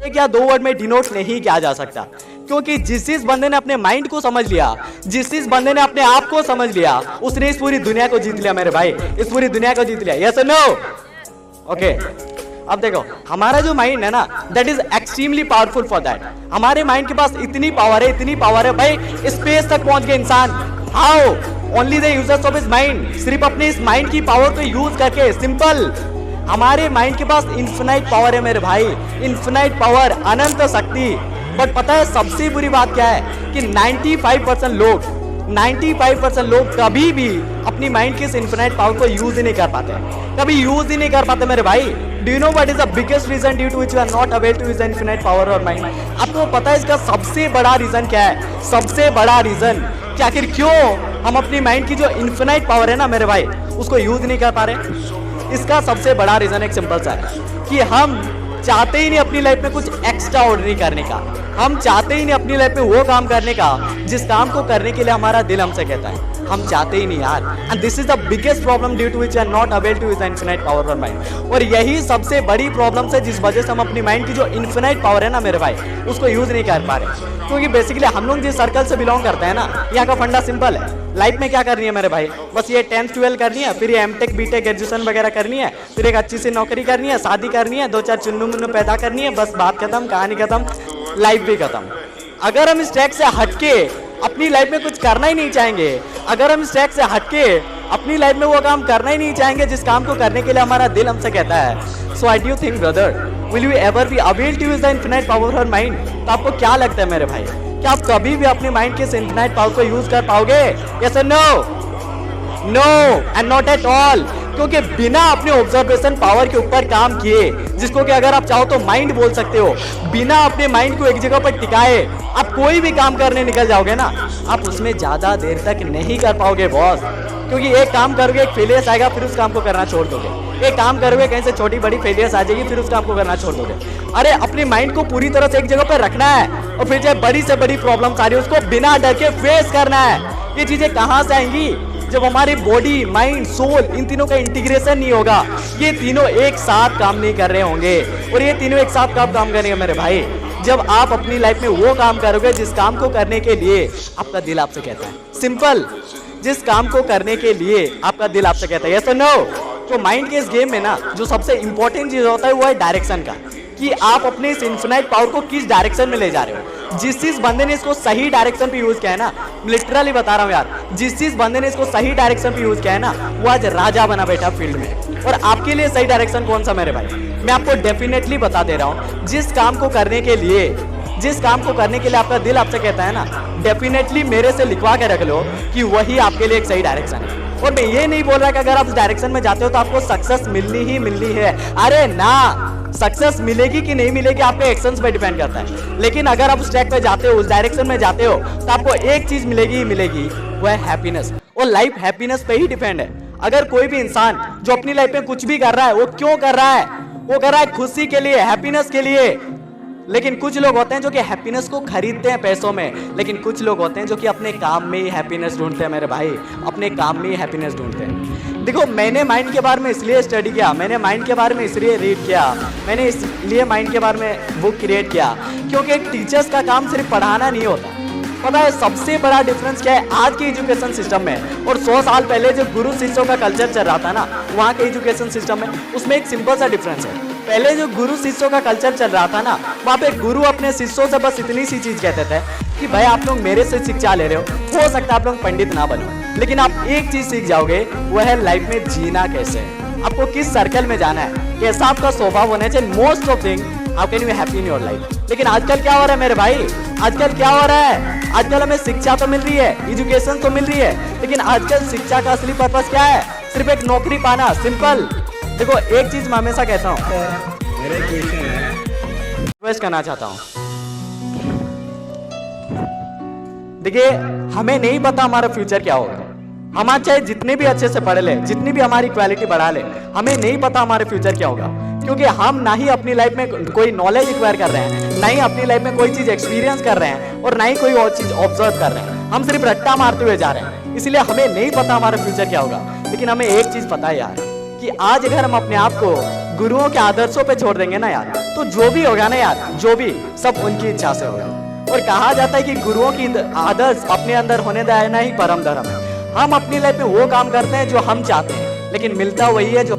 एक या दो वर्ड में डिनोट नहीं किया जा सकता, क्योंकि जिस बंदे ने अपने माइंड को समझ लिया, जिस बंदे ने अपने आप को समझ लिया, उसने इस पूरी दुनिया को जीत लिया मेरे भाई, इस पूरी दुनिया को जीत लिया। यस और नो? ओके, अब देखो हमारा जो माइंड है ना, that is extremely powerful for that. हमारे माइंड के पास इतनी पावर है, इतनी पावर है भाई, स्पेस तक पहुंच गए इंसान। How? Only the users of his mind, सिर्फ अपने इस माइंड की पावर को यूज करके। सिंपल, हमारे माइंड के पास इन्फिनाइट पावर है मेरे भाई, इन्फिनाइट पावर, अनंत शक्ति। बट पता है सबसे बुरी बात क्या है कि 95% लोग कभी भी अपनी माइंड की इस इन्फिनाइट पावर को यूज ही नहीं कर पाते, कभी यूज ही नहीं कर पाते मेरे भाई। Do you know what is the biggest reason due to which you are not aware to use the infinite power of mind? आपको पता है इसका सबसे बड़ा रीजन क्या है? सबसे बड़ा रीजन कि आखिर क्यों हम अपनी माइंड की जो इन्फिनाइट पावर है ना मेरे भाई, उसको यूज नहीं कर पा रहे? इसका सबसे बड़ा रीजन एक सिंपल सा है कि हम चाहते ही नहीं अपनी लाइफ में कुछ एक्स्ट्रा ऑर्डिनरी करने का। हम चाहते ही नहीं अपनी लाइफ में वो काम करने का जिस काम को करने के लिए हमारा दिल हमसे कहता है। हम चाहते ही नहीं यार, and this is the biggest problem due to which are not aware to use the infinite power of mind. और यही सबसे बड़ी प्रॉब्लम है जिस वजह से हम अपनी माइंड की जो इन्फिनाइट पावर है ना मेरे भाई, उसको यूज नहीं कर पा रहे। क्योंकि बेसिकली हम लोग जिस सर्कल से बिलोंग करते हैं ना, यहाँ का फंडा सिंपल है। लाइफ में क्या करनी है मेरे भाई? बस ये 10th 12 करनी है, फिर ये एमटेक बीटेक ग्रेजुएशन वगैरह करनी है, फिर एक अच्छी सी नौकरी करनी है, शादी करनी है, 2-4 चुन्नू मुन्नू पैदा करनी है, बस बात खत्म, कहानी खत्म, लाइफ भी खत्म। अगर हम इस ट्रैक से हटके अपनी लाइफ में कुछ करना ही नहीं चाहेंगे, अगर हम इस ट्रैक से हटके अपनी लाइफ में वो काम करना ही नहीं चाहेंगे जिस काम को करने के लिए हमारा दिल हमसे कहता है, so I do think brother, will you ever be able to use the infinite power of mind? तो आपको क्या लगता है मेरे भाई, क्या आप कभी भी अपने माइंड के इस इन्फिनाइट पावर को यूज कर पाओगे? यस और no? No and not at all. क्योंकि बिना अपने ऑब्जर्वेशन पावर के ऊपर काम किए, जिसको कि अगर आप चाहो तो माइंड बोल सकते हो, बिना अपने माइंड को एक जगह पर टिकाए आप कोई भी काम करने निकल जाओगे ना, आप उसमें ज्यादा देर तक नहीं कर पाओगे बॉस। क्योंकि एक काम करोगे, एक फेलियर्स आएगा, फिर उस काम को करना छोड़ दोगे। एक काम करोगे, कहीं से छोटी बड़ी फेलियर्स आ जाएगी, फिर उस काम को करना छोड़ दोगे। अरे अपने माइंड को पूरी तरह से एक जगह पर रखना है, और फिर चाहे बड़ी से बड़ी प्रॉब्लम आ रही है उसको बिना डर के फेस करना है। ये चीजें कहाँ से आएंगी? जब हमारी बॉडी, माइंड, सोल, इन तीनों का इंटीग्रेशन नहीं होगा, ये तीनों एक साथ काम नहीं कर रहे होंगे। और ये तीनों एक साथ कब काम करेंगे मेरे भाई? जब आप अपनी लाइफ में वो काम करोगे जिस काम को करने के लिए आपका दिल आपसे कहता है। सिंपल, जिस काम को करने के लिए आपका दिल आपसे कहता है। यस और नो? तो माइंड के इस गेम में ना जो सबसे इंपॉर्टेंट चीज होता है वो है डायरेक्शन का, कि आप अपने इस इन्फिनाइट पावर को किस डायरेक्शन में ले जा रहे हो। जिस बंदे ने इसको सही डायरेक्शन पे यूज किया है ना, लिटरली बता रहा हूँ यार, जिस बंदे ने इसको सही डायरेक्शन पे यूज किया है ना, वो आज राजा बना बैठा फील्ड में। और आपके लिए सही डायरेक्शन कौन सा मेरे भाई? मैं आपको डेफिनेटली बता दे रहा हूँ, जिस काम को करने के लिए आपका दिल आपसे कहता है ना, डेफिनेटली मेरे से लिखवा के रख लो कि वही आपके लिए एक सही डायरेक्शन है। और मैं ये नहीं बोल रहा कि अगर आप उस डायरेक्शन में जाते हो तो आपको सक्सेस मिलनी ही मिलनी है। अरे ना, सक्सेस मिलेगी कि नहीं मिलेगी आपके एक्शंस पे डिपेंड करता है। लेकिन अगर आप उस ट्रैक पे जाते हो, उस डायरेक्शन में जाते हो, तो आपको एक चीज मिलेगी ही मिलेगी, वो है हैप्पीनेस। और लाइफ हैप्पीनेस पे ही डिपेंड है। अगर कोई भी इंसान जो अपनी लाइफ में कुछ भी कर रहा है, वो क्यों कर रहा है? वो कर रहा है खुशी के लिए, हैप्पीनेस के लिए। लेकिन कुछ लोग होते हैं जो कि हैप्पीनेस को खरीदते हैं पैसों में, लेकिन कुछ लोग होते हैं जो कि अपने काम में ही हैप्पीनेस ढूंढते हैं मेरे भाई, अपने काम में ही हैप्पीनेस ढूंढते हैं। देखो, मैंने माइंड के बारे में इसलिए स्टडी किया, मैंने माइंड के बारे में इसलिए रीड किया, मैंने इसलिए माइंड के बारे में बुक क्रिएट किया, क्योंकि एक टीचर्स का काम सिर्फ पढ़ाना नहीं होता। पता है सबसे बड़ा डिफरेंस क्या है आज के एजुकेशन सिस्टम में और 100 साल पहले जो गुरु शिष्यों का कल्चर चल रहा था ना, वहाँ के एजुकेशन सिस्टम में, उसमें एक सिंपल सा डिफरेंस है। पहले जो गुरु शिष्यों का कल्चर चल रहा था ना, वहाँ पे गुरु अपने शिष्यों से बस इतनी सी चीज कहते थे कि भाई आप लोग मेरे से शिक्षा ले रहे हो सकता है आप लोग पंडित ना बनो, लेकिन आप एक चीज सीख जाओगे, वो है लाइफ में जीना कैसे, आपको किस सर्कल में जाना है, कैसा आपका स्वभाव होना चाहिए, most of thing how can you happy in your life. लेकिन आजकल क्या हो रहा है मेरे भाई, आजकल क्या हो रहा है, आजकल हमें शिक्षा तो मिल रही है, एजुकेशन तो मिल रही है, लेकिन आजकल शिक्षा का असली पर्पस क्या है? सिर्फ एक नौकरी पाना। सिंपल। देखो एक चीज मैं हमेशा कहता हूँ, रिक्वेस्ट करना चाहता हूँ, देखिए हमें नहीं पता हमारा फ्यूचर क्या होगा, हम चाहे जितने भी अच्छे से पढ़ ले, जितनी भी हमारी क्वालिटी बढ़ा ले, हमें नहीं पता हमारे फ्यूचर क्या होगा, क्योंकि हम ना ही अपनी लाइफ में कोई नॉलेज एक्वायर कर रहे हैं, ना ही अपनी लाइफ में कोई चीज एक्सपीरियंस कर रहे हैं, और ना ही कोई और चीज ऑब्जर्व कर रहे हैं। हम सिर्फ रट्टा मारते हुए जा रहे हैं, इसलिए हमें नहीं पता हमारा फ्यूचर क्या होगा। लेकिन हमें एक चीज पता है यार, कि आज अगर हम अपने आप को गुरुओं के आदर्शों पे छोड़ देंगे ना यार, तो जो भी होगा ना यार, जो भी, सब उनकी इच्छा से होगा। और कहा जाता है कि गुरुओं की आदर्श अपने अंदर होने देना ही परम धर्म है। हम अपनी लाइफ में वो काम करते हैं जो हम चाहते हैं, लेकिन मिलता वही है जो